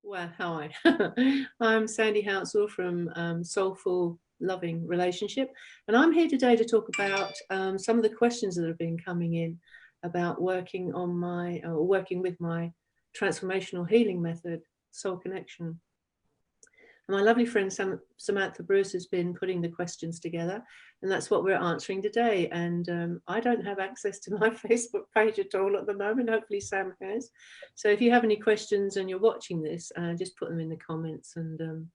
Well, hi. I'm Sandy Hounsell from Soulful Loving Relationship, and I'm here today to talk about some of the questions that have been coming in about working on working with my transformational healing method, Soul Connection. And my lovely friend Samantha Bruce has been putting the questions together, and that's what we're answering today. And I don't have access to my Facebook page at all at the moment. Hopefully Sam has. So if you have any questions and you're watching this, just put them in the comments. And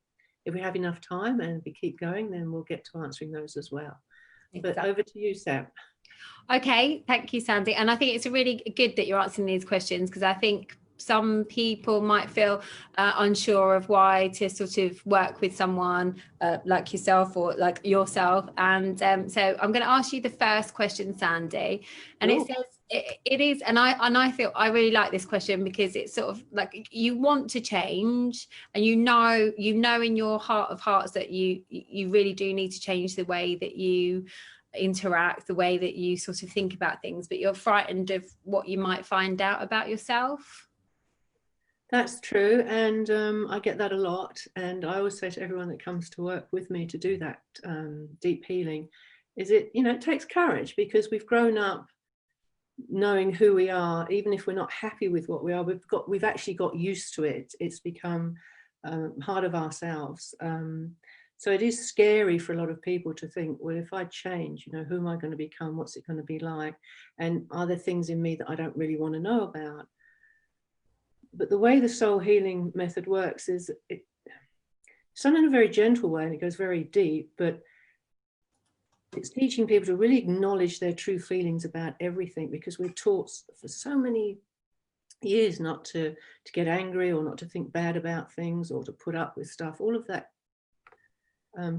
if we have enough time and we keep going, then we'll get to answering those as well. Exactly. But over to you, Sam. Okay, thank you, Sandy. And I think it's really good that you're answering these questions, because I think some people might feel unsure of why to sort of work with someone like yourself or like yourself. And so I'm going to ask you the first question, Sandy. And It says, it is, and I feel I really like this question, because it's sort of like you want to change, and you know in your heart of hearts that you really do need to change the way that you interact, the way that you sort of think about things, but you're frightened of what you might find out about yourself. That's true, and I get that a lot. And I always say to everyone that comes to work with me to do that deep healing, it takes courage, because we've grown up knowing who we are. Even if we're not happy with what we are, we've actually got used to it. It's become part of ourselves. So it is scary for a lot of people to think, well, if I change, who am I going to become? What's it going to be like? And are there things in me that I don't really want to know about? But the way the soul healing method works is it's done in a very gentle way, and it goes very deep, but it's teaching people to really acknowledge their true feelings about everything, because we're taught for so many years not to get angry, or not to think bad about things, or to put up with stuff, all of that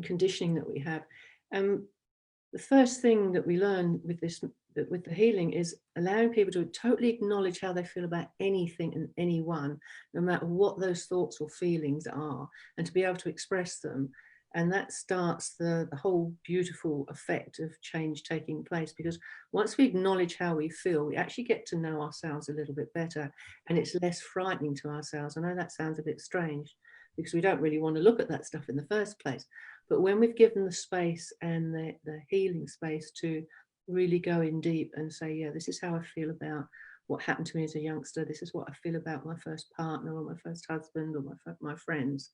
conditioning that we have. The first thing that we learn with the healing is allowing people to totally acknowledge how they feel about anything and anyone, no matter what those thoughts or feelings are, and to be able to express them. And that starts the whole beautiful effect of change taking place, because once we acknowledge how we feel, we actually get to know ourselves a little bit better, and it's less frightening to ourselves. I know that sounds a bit strange, because we don't really want to look at that stuff in the first place. But when we've given the space and the healing space to really go in deep and say, yeah, this is how I feel about what happened to me as a youngster. This is what I feel about my first partner, or my first husband, or my friends.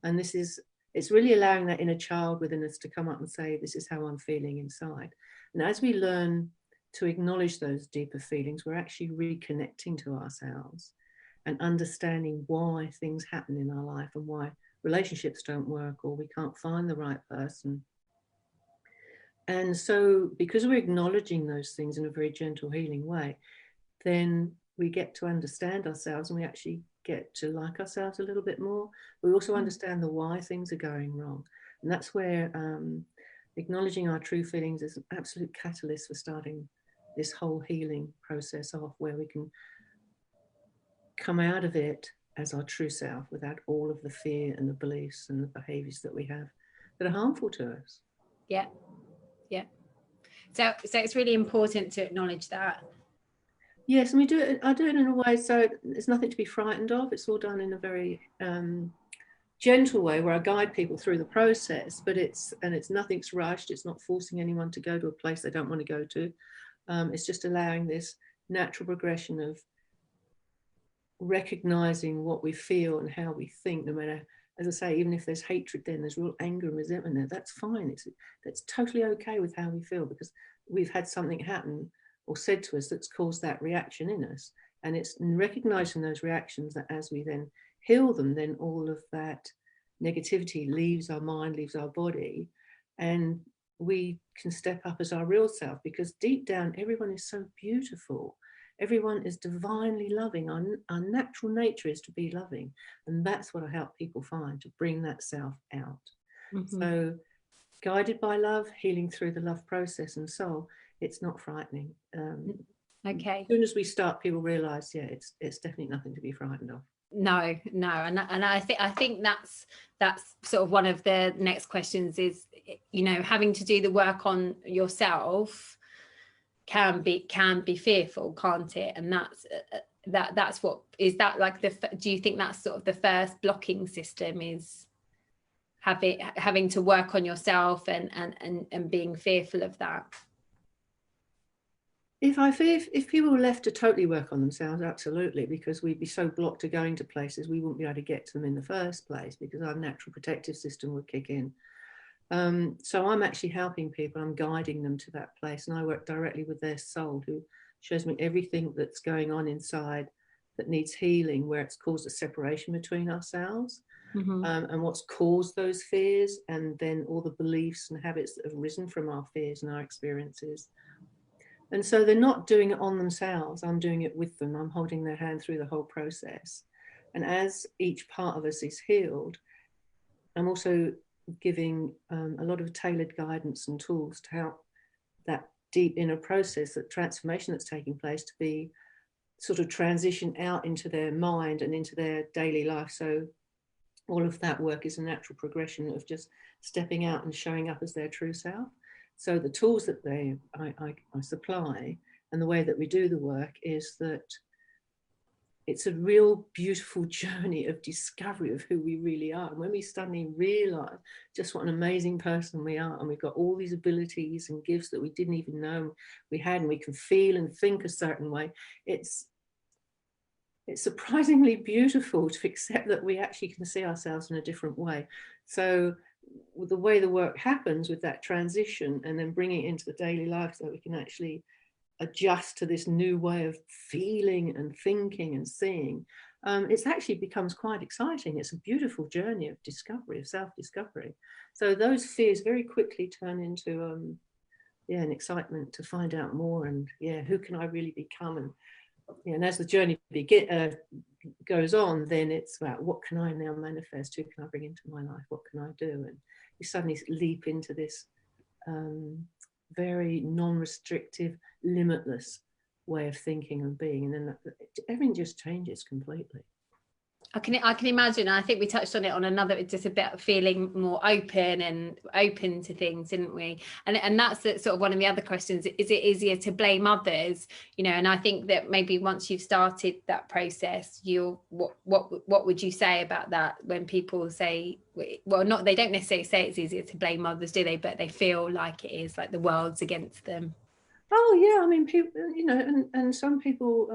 And it's really allowing that inner child within us to come up and say, this is how I'm feeling inside. And as we learn to acknowledge those deeper feelings, we're actually reconnecting to ourselves and understanding why things happen in our life, and why relationships don't work, or we can't find the right person. And so because we're acknowledging those things in a very gentle, healing way, then we get to understand ourselves, and we actually get to like ourselves a little bit more. We also understand the why things are going wrong. And that's where acknowledging our true feelings is an absolute catalyst for starting this whole healing process off, where we can come out of it as our true self, without all of the fear and the beliefs and the behaviors that we have that are harmful to us. Yeah. So it's really important to acknowledge that. Yes, and I do it in a way so there's nothing to be frightened of. It's all done in a very gentle way, where I guide people through the process, but nothing's rushed. It's not forcing anyone to go to a place they don't want to go to. It's just allowing this natural progression of recognizing what we feel and how we think, no matter, as I say, even if there's hatred, then there's real anger and resentment there. That's fine. That's totally okay with how we feel, because we've had something happen or said to us that's caused that reaction in us. And it's recognizing those reactions that as we then heal them, then all of that negativity leaves our mind, leaves our body, and we can step up as our real self, because deep down, everyone is so beautiful. Everyone is divinely loving. Our natural nature is to be loving. And that's what I help people find, to bring that self out. Mm-hmm. So guided by love, healing through the love process and soul, it's not frightening. Okay. As soon as we start, people realize, yeah, it's definitely nothing to be frightened of. No, and I think that's sort of one of the next questions is, having to do the work on yourself can be fearful, can't it? And that's that's what is that like do you think that's sort of the first blocking system, is having to work on yourself and being fearful of that? If people were left to totally work on themselves, absolutely, because we'd be so blocked to going to places we wouldn't be able to get to them in the first place, because our natural protective system would kick in. So I'm actually helping people, I'm guiding them to that place, and I work directly with their soul, who shows me everything that's going on inside that needs healing, where it's caused a separation between ourselves. And what's caused those fears, and then all the beliefs and habits that have risen from our fears and our experiences. And so they're not doing it on themselves, I'm doing it with them. I'm holding their hand through the whole process. And as each part of us is healed, I'm also giving a lot of tailored guidance and tools to help that deep inner process, that transformation that's taking place, to be sort of transition out into their mind and into their daily life. So all of that work is a natural progression of just stepping out and showing up as their true self. So the tools that I supply, and the way that we do the work, is that it's a real beautiful journey of discovery of who we really are. And when we suddenly realize just what an amazing person we are, and we've got all these abilities and gifts that we didn't even know we had, and we can feel and think a certain way, it's surprisingly beautiful to accept that we actually can see ourselves in a different way. So the way the work happens with that transition, and then bringing it into the daily life, so that we can actually adjust to this new way of feeling and thinking and seeing, it actually becomes quite exciting. It's a beautiful journey of discovery, of self-discovery. So those fears very quickly turn into an excitement to find out more, and who can I really become? And as the journey goes on, then it's about, what can I now manifest? Who can I bring into my life? What can I do? And you suddenly leap into this very non-restrictive, limitless way of thinking and being, and then everything just changes completely. I can imagine. I think we touched on it on another, just about feeling more open to things, didn't we? And that's sort of one of the other questions. Is it easier to blame others? And I think that maybe once you've started that process, what would you say about that, when people say, well, not, they don't necessarily say it's easier to blame others, do they? But they feel like it is, like the world's against them. Oh yeah, I mean, people, and some people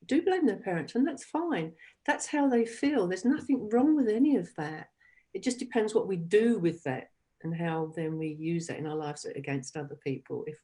do blame their parents, and that's fine. That's how they feel. There's nothing wrong with any of that. It just depends what we do with that, and how then we use that in our lives against other people. If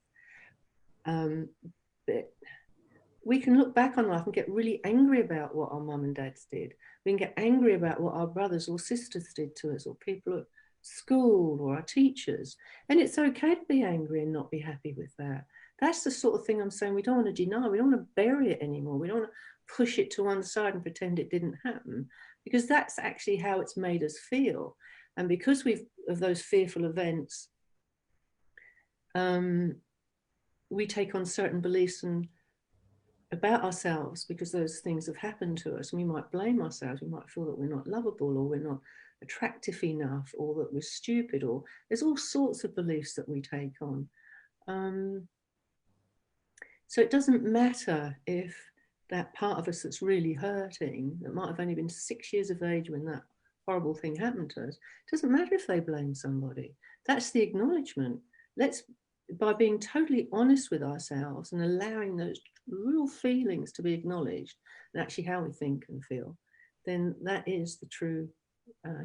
we can look back on life and get really angry about what our mum and dads did. We can get angry about what our brothers or sisters did to us, or people at school, or our teachers. And it's okay to be angry and not be happy with that. That's the sort of thing I'm saying we don't want to deny. We don't want to bury it anymore. We don't want to push it to one side and pretend it didn't happen, because that's actually how it's made us feel. And because of those fearful events, we take on certain beliefs and about ourselves, because those things have happened to us. And we might blame ourselves. We might feel that we're not lovable, or we're not attractive enough, or that we're stupid, or there's all sorts of beliefs that we take on. So it doesn't matter if that part of us that's really hurting, that might have only been 6 years of age when that horrible thing happened to us, it doesn't matter if they blame somebody. That's the acknowledgement. By being totally honest with ourselves and allowing those real feelings to be acknowledged, and actually how we think and feel, then that is the true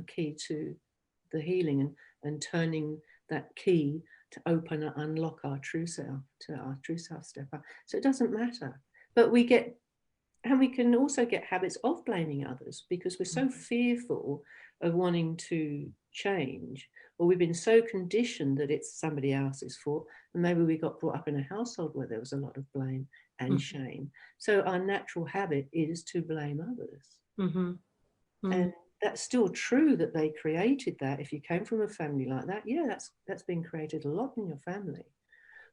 key to the healing, and turning that key to open and unlock our true self, to our true self step up. So it doesn't matter. But we can also get habits of blaming others, because we're so fearful of wanting to change, or we've been so conditioned that it's somebody else's fault. And maybe we got brought up in a household where there was a lot of blame and shame. So our natural habit is to blame others. And that's still true that they created that. If you came from a family like that, that's been created a lot in your family.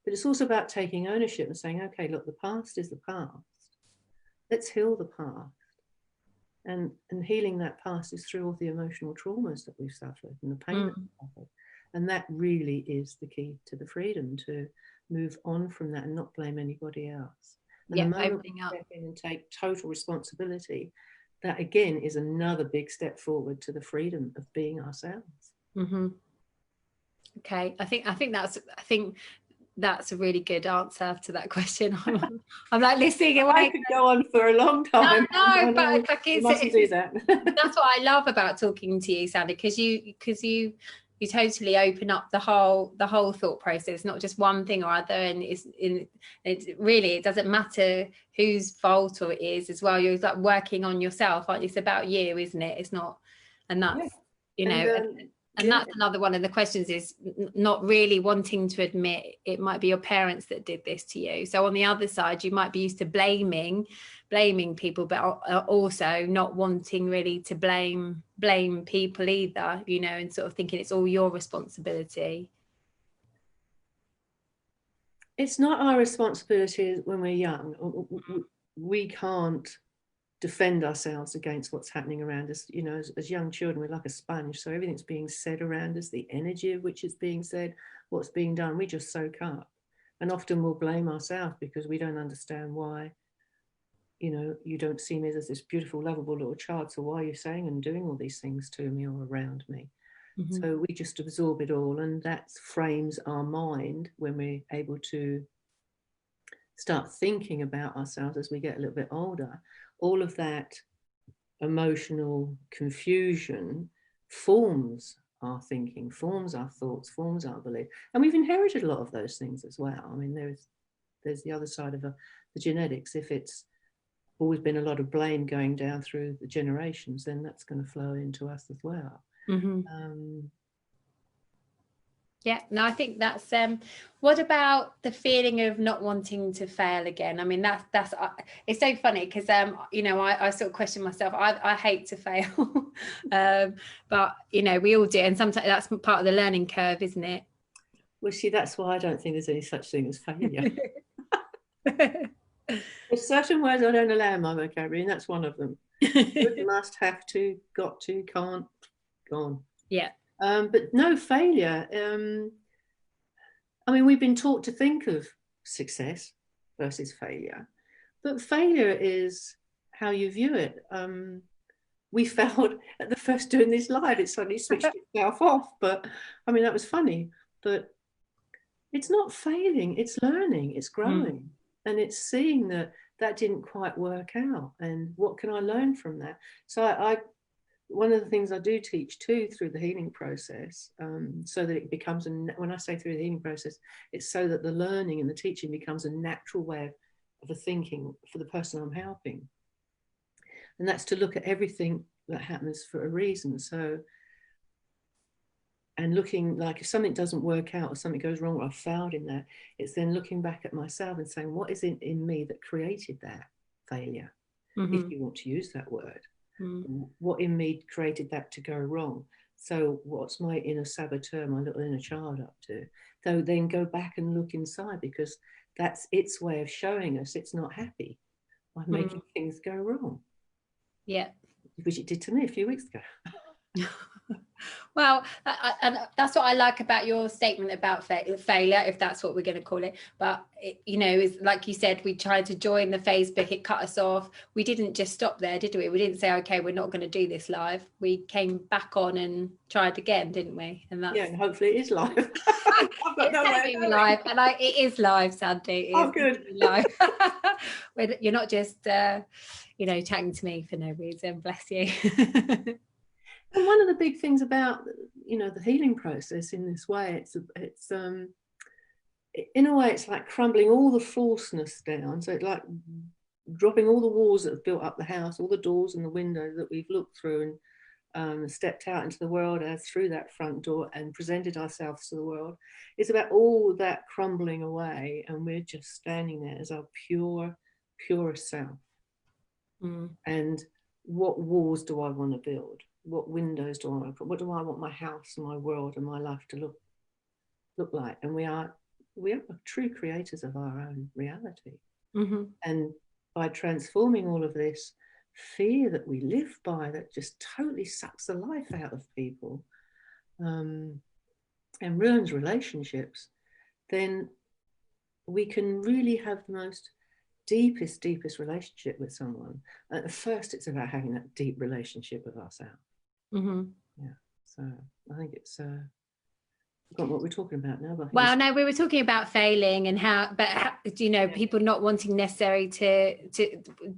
But it's also about taking ownership and saying, okay, look, the past is the past. Let's heal the past. And healing that past is through all the emotional traumas that we've suffered and the pain that we've suffered. And that really is the key to the freedom, to move on from that and not blame anybody else. And the Yeah, moment opening we up. step in and take total responsibility, that again is another big step forward to the freedom of being ourselves. Mm-hmm. Okay, I think that's a really good answer to that question. I'm like listening away. I could go on for a long time. No, but like you mustn't do that. That's what I love about talking to you, Sandy, because you totally open up the whole thought process, not just one thing or other. And it doesn't matter whose fault or it is as well. You're like working on yourself, aren't you? It's about you, isn't it? It's not, and that's and that's another one of the questions, is not really wanting to admit it might be your parents that did this to you. So on the other side, you might be used to blaming people, but also not wanting really to blame people either, and sort of thinking it's all your responsibility. It's not our responsibility when we're young. We can't defend ourselves against what's happening around us. As young children, we're like a sponge, so everything's being said around us, the energy of which is being said, what's being done, we just soak up. And often we'll blame ourselves because we don't understand why, you don't see me as this beautiful, lovable little child, so why are you saying and doing all these things to me or around me? Mm-hmm. So we just absorb it all, and that frames our mind when we're able to start thinking about ourselves as we get a little bit older. All of that emotional confusion forms our thinking, forms our thoughts, forms our belief. And we've inherited a lot of those things as well. I mean, there's the other side of the genetics. If it's always been a lot of blame going down through the generations, then that's going to flow into us as well. Mm-hmm. Yeah, no, I think that's what about the feeling of not wanting to fail again? I mean, that's it's so funny because I sort of question myself. I hate to fail, but we all do, and sometimes that's part of the learning curve, isn't it? Well, see, that's why I don't think there's any such thing as failure. There's certain words I don't allow in my vocabulary, and that's one of them. Would, must, have to, got to, can't, gone. Yeah. But no, failure. I mean, we've been taught to think of success versus failure, but failure is how you view it. We failed at the first doing this live. It suddenly switched itself off. But I mean, that was funny. But it's not failing. It's learning. It's growing. And it's seeing that didn't quite work out. And what can I learn from that? So I one of the things I do teach too through the healing process, so that it becomes, when I say through the healing process, it's so that the learning and the teaching becomes a natural way of the thinking for the person I'm helping. And that's to look at everything that happens for a reason. So, and looking, like, if something doesn't work out or something goes wrong or I've failed in that, it's then looking back at myself and saying, what is it in me that created that failure? Mm-hmm. If you want to use that word. What in me created that to go wrong? So what's my inner saboteur, my little inner child up to? So then go back and look inside, because that's its way of showing us it's not happy by making things go wrong. Yeah. Which it did to me a few weeks ago. Well, and that's what I like about your statement about failure, if that's what we're going to call it. But is like you said, we tried to join the Facebook, it cut us off. We didn't just stop there, did we? We didn't say, okay, we're not going to do this live. We came back on and tried again, didn't we? And that's, yeah, and hopefully it is live. It's live, and it is live, Sandy. Oh, good. Live. You're not just chatting to me for no reason. Bless you. And one of the big things about the healing process in this way, it's in a way it's like crumbling all the falseness down. So it's like dropping all the walls that have built up the house, all the doors and the windows that we've looked through and stepped out into the world as through that front door and presented ourselves to the world. It's about all that crumbling away, and we're just standing there as our purest self. And what walls do I want to build? What windows do I want to put? What do I want my house and my world and my life to look like? And we are true creators of our own reality. And by transforming all of this fear that we live by, that just totally sucks the life out of people, and ruins relationships, then we can really have the most deepest relationship with someone, at first it's about having that deep relationship with ourselves. Yeah, so I think it's forgot what we're talking about now, but well, no, we were talking about failing and how, you know, people not wanting necessarily to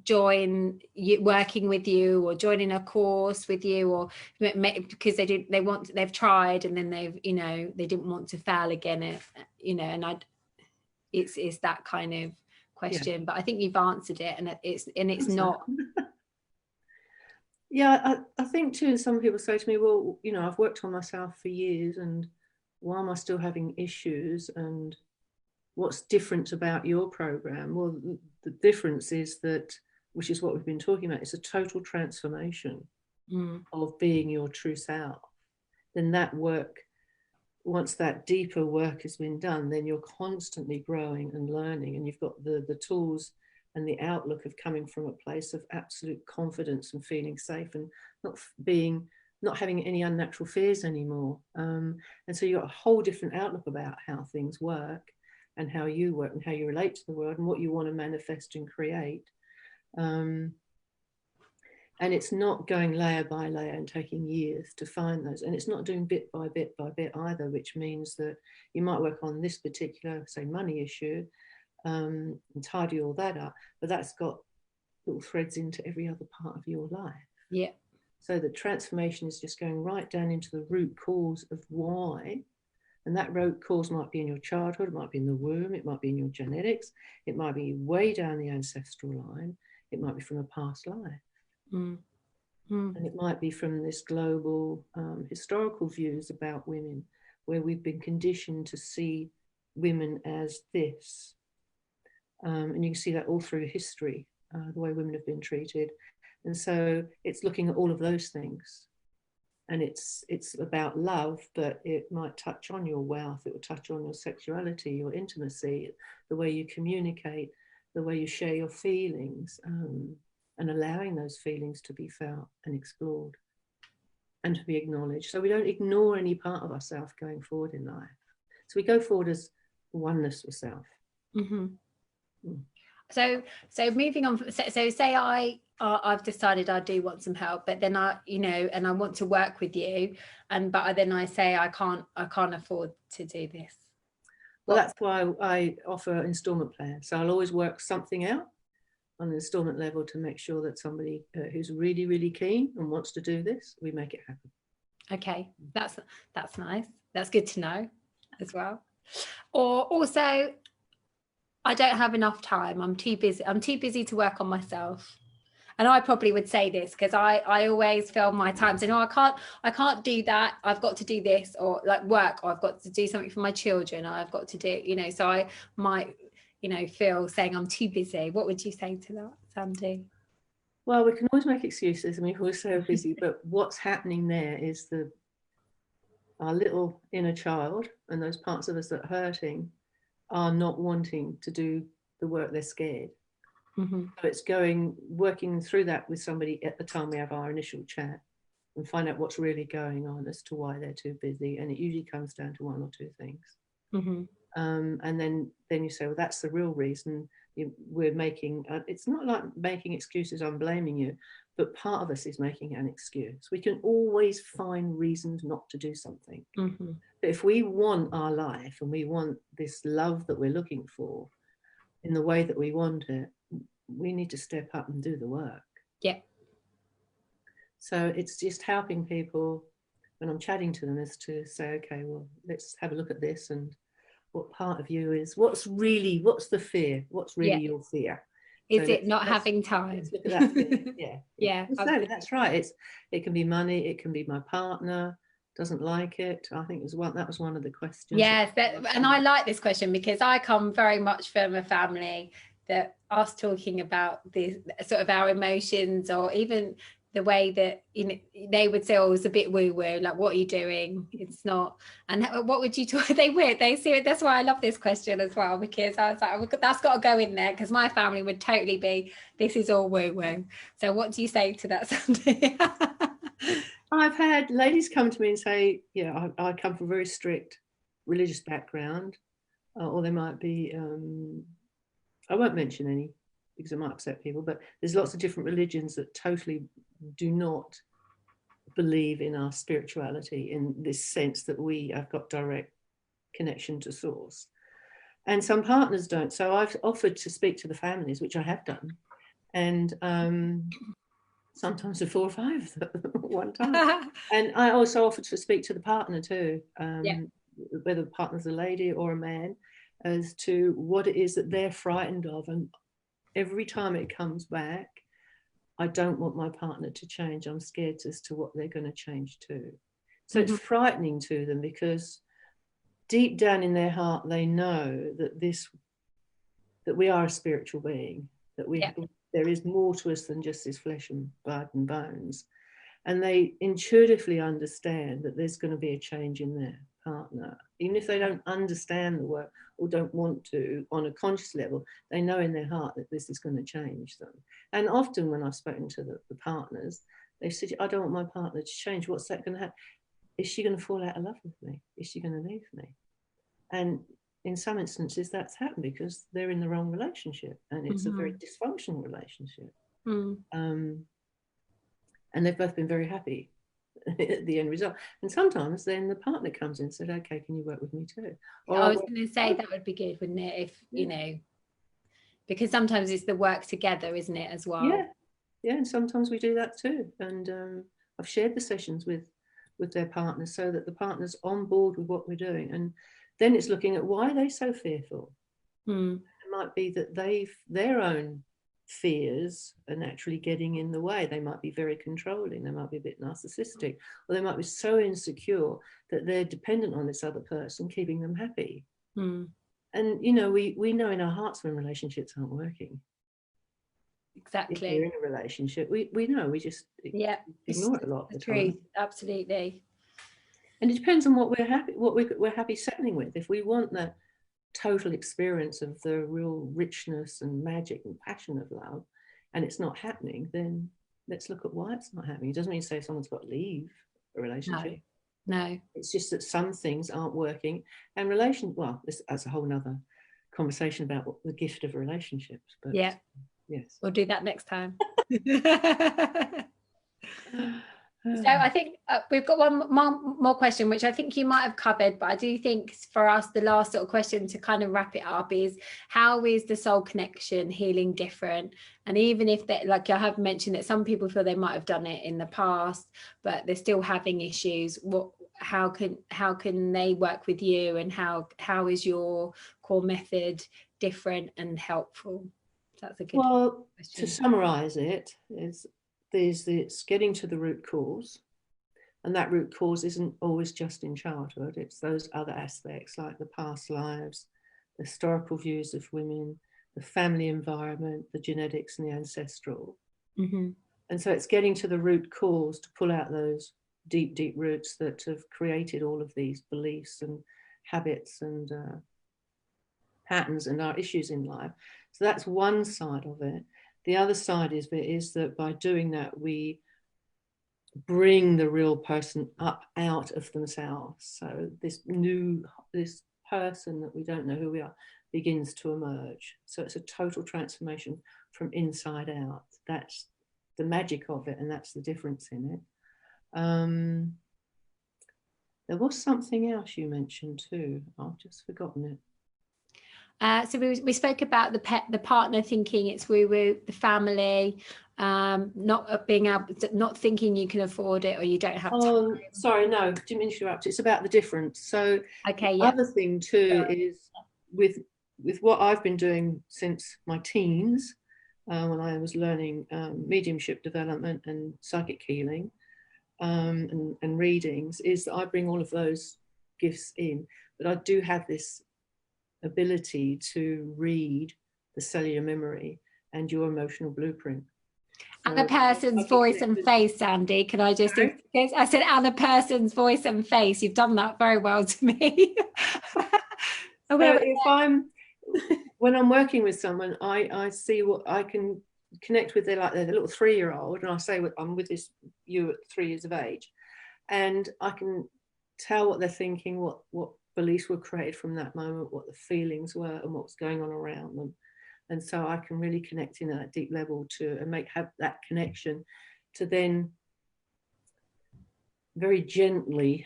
join you, working with you, or joining a course with you, or because they've tried and then they've, you know, they didn't want to fail again, you know, and it's that kind of question, but I think you've answered it, and it's not. Yeah, I think too, some people say to me, well, you know, I've worked on myself for years, and why am I still having issues, and what's different about your program? Well, the difference is that, which is what we've been talking about, it's a total transformation of being your true self. Then that work, once that deeper work has been done, then you're constantly growing and learning, and you've got the tools and the outlook of coming from a place of absolute confidence and feeling safe, and not having any unnatural fears anymore. And so you've got a whole different outlook about how things work, and how you work, and how you relate to the world, and what you want to manifest and create. And it's not going layer by layer and taking years to find those. And it's not doing bit by bit by bit either, which means that you might work on this particular, say, money issue, and tidy all that up, but that's got little threads into every other part of your life. Yeah. So the transformation is just going right down into the root cause of why. And that root cause might be in your childhood, it might be in the womb, it might be in your genetics, it might be way down the ancestral line, it might be from a past life. And it might be from this global historical views about women, where we've been conditioned to see women as this. And you can see that all through history, the way women have been treated. And so it's looking at all of those things. And it's about love, but it might touch on your wealth, it will touch on your sexuality, your intimacy, the way you communicate, the way you share your feelings, and allowing those feelings to be felt and explored and to be acknowledged. So we don't ignore any part of ourselves going forward in life. So we go forward as oneness with self. So moving on, so say I've decided I do want some help, but then I, you know, and I want to work with you, but then I say I can't afford to do this. Well, that's why I offer installment plans. So I'll always work something out on an installment level to make sure that somebody who's really, really keen and wants to do this, we make it happen. Okay, that's nice. That's good to know as well. Or also, I don't have enough time. I'm too busy to work on myself. And I probably would say this because I always fill my time. So no, I can't do that. I've got to do this, or like work, or I've got to do something for my children. I've got to do, you know, so I might, you know, feel saying I'm too busy. What would you say to that, Sandy? Well, we can always make excuses and we're always so busy, but what's happening there is our little inner child and those parts of us that are hurting are not wanting to do the work. They're scared. So it's working through that with somebody at the time we have our initial chat and find out what's really going on as to why they're too busy. And it usually comes down to one or two things. And then you say, well, that's the real reason we're making, it's not like making excuses, I'm blaming you, but part of us is making an excuse. We can always find reasons not to do something. But if we want our life and we want this love that we're looking for in the way that we want it, we need to step up and do the work. Yeah. So it's just helping people when I'm chatting to them is to say, okay, well, let's have a look at this, and what part of you is, what's the fear? What's really your fear? Is it not having time? Let's look at that fear. Yeah. Yeah. So that's right. It can be money. It can be my partner doesn't like it. I think that was one of the questions. Yes, and I like this question because I come very much from a family that us talking about the sort of our emotions, or even the way that, you know, they would say, oh, it's a bit woo-woo, like, what are you doing? It's not. And what would you talk? They see it. That's why I love this question as well, because I was like, that's got to go in there, because my family would totally be, this is all woo-woo. So what do you say to that, Sandy? I've had ladies come to me and say, yeah, I come from a very strict religious background, or they might be, I won't mention any, because it might upset people, but there's lots of different religions that totally do not believe in our spirituality in this sense that we have got direct connection to source. And some partners don't. So I've offered to speak to the families, which I have done. And sometimes 4 or 5 at one time. And I also offered to speak to the partner too, whether the partner's a lady or a man, as to what it is that they're frightened of. And every time it comes back, I don't want my partner to change. I'm scared as to what they're going to change to. So it's frightening to them, because deep down in their heart, they know that we are a spiritual being, that there is more to us than just this flesh and blood and bones. And they intuitively understand that there's going to be a change in their partner. Even if they don't understand the work or don't want to on a conscious level, they know in their heart that this is going to change them. And often when I've spoken to the partners, they said, I don't want my partner to change. What's that going to happen? Is she going to fall out of love with me? Is she going to leave me? And in some instances that's happened because they're in the wrong relationship, and it's a very dysfunctional relationship. And they've both been very happy at the end result. And sometimes then the partner comes in and said, okay, can you work with me too? Or I was going to say that would be good, wouldn't it? If, you know, because sometimes it's the work together, isn't it, as well? Yeah, and sometimes we do that too. And I've shared the sessions with their partners so that the partner's on board with what we're doing. And then it's looking at why are they so fearful. It might be that their own fears are naturally getting in the way. They might be very controlling, they might be a bit narcissistic, or they might be so insecure that they're dependent on this other person keeping them happy. And you know, we know in our hearts when relationships aren't working. Exactly. If we're in a relationship, we know, we just ignore it a lot of the time. Absolutely. And it depends on what we're happy settling with. If we want that total experience of the real richness and magic and passion of love, and it's not happening, then let's look at why it's not happening. It doesn't mean to say someone's got to leave a relationship. No. It's just that some things aren't working. And that's a whole nother conversation about the gift of relationships. But yes, we'll do that next time. So I think we've got one more question, which I think you might have covered, but I do think for us, the last sort of question to kind of wrap it up is, how is the soul connection healing different? And even if they, like I have mentioned, that some people feel they might have done it in the past, but they're still having issues. How can they work with you, and how is your core method different and helpful? That's a good question. To summarize it, it's getting to the root cause, and that root cause isn't always just in childhood. It's those other aspects like the past lives, the historical views of women, the family environment, the genetics and the ancestral. And so it's getting to the root cause to pull out those deep roots that have created all of these beliefs and habits and patterns and our issues in life. So that's one side of it. The other side is that by doing that, we bring the real person up out of themselves. So this person that we don't know who we are begins to emerge. So it's a total transformation from inside out. That's the magic of it, and that's the difference in it. There was something else you mentioned too. I've just forgotten it. So we spoke about the partner thinking it's woo-woo, the family, not being able to, not thinking you can afford it or you don't have time. Sorry, no, didn't mean to interrupt. It's about the difference. So other thing too is with what I've been doing since my teens, when I was learning mediumship development and psychic healing and readings, is that I bring all of those gifts in, but I do have this ability to read the cellular memory and your emotional blueprint. So and a person's voice and face, Sandy, can I just I said and a person's voice and face. You've done that very well to me. So when I'm working with someone, I see what I can connect with. They're the little 3-year-old, and I say I'm with you at 3 years of age, and I can tell what they're thinking, what beliefs were created from that moment, what the feelings were and what was going on around them. And so I can really connect in at that deep level and have that connection to then very gently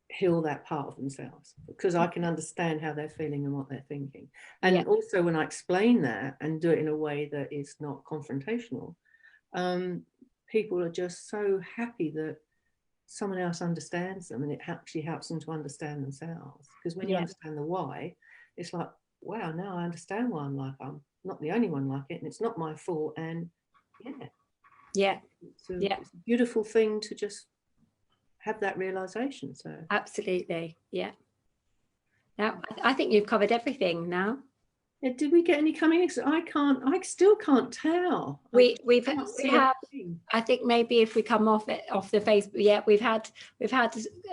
heal that part of themselves, because I can understand how they're feeling and what they're thinking. And also when I explain that and do it in a way that is not confrontational, people are just so happy that someone else understands them, and it actually helps them to understand themselves. Because when you understand the why, it's like, wow, now I understand why I'm like, I'm not the only one like it, and it's not my fault. And it's a beautiful thing to just have that realization. So absolutely, now I think you've covered everything now. Did we get any coming? I still can't tell. We have I think maybe if we come off the Facebook, we've had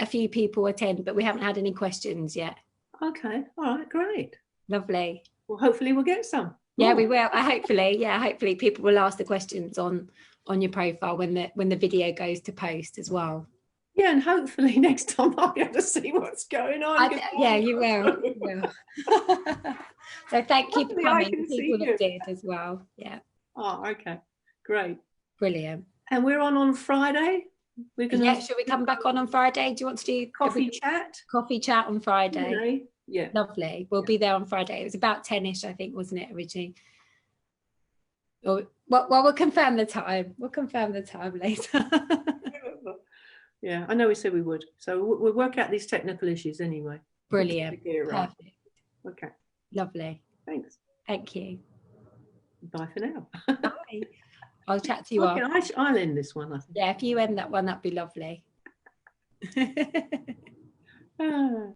a few people attend, but we haven't had any questions yet. Okay, all right, great, lovely. Well, hopefully we'll get some. We will. Hopefully people will ask the questions on your profile when the video goes to post as well. Yeah, and hopefully next time I'll be able to see what's going on. You will. So thank you for coming. People that did as well. Oh, okay, great, brilliant. And we're on Friday. We're gonna. Should we come back on Friday? Do you want to do coffee chat on Friday? Really? Yeah, lovely. We'll be there on Friday. It was about 10ish, I think, wasn't it, originally? Well, we'll confirm the time. We'll confirm the time later. Yeah, I know we said we would. So we'll work out these technical issues anyway. Brilliant. Right. Perfect. Okay. Lovely. Thanks. Thank you. Bye for now. Bye. I'll chat to you after. I'll end this one, I think. Yeah, if you end that one, that'd be lovely.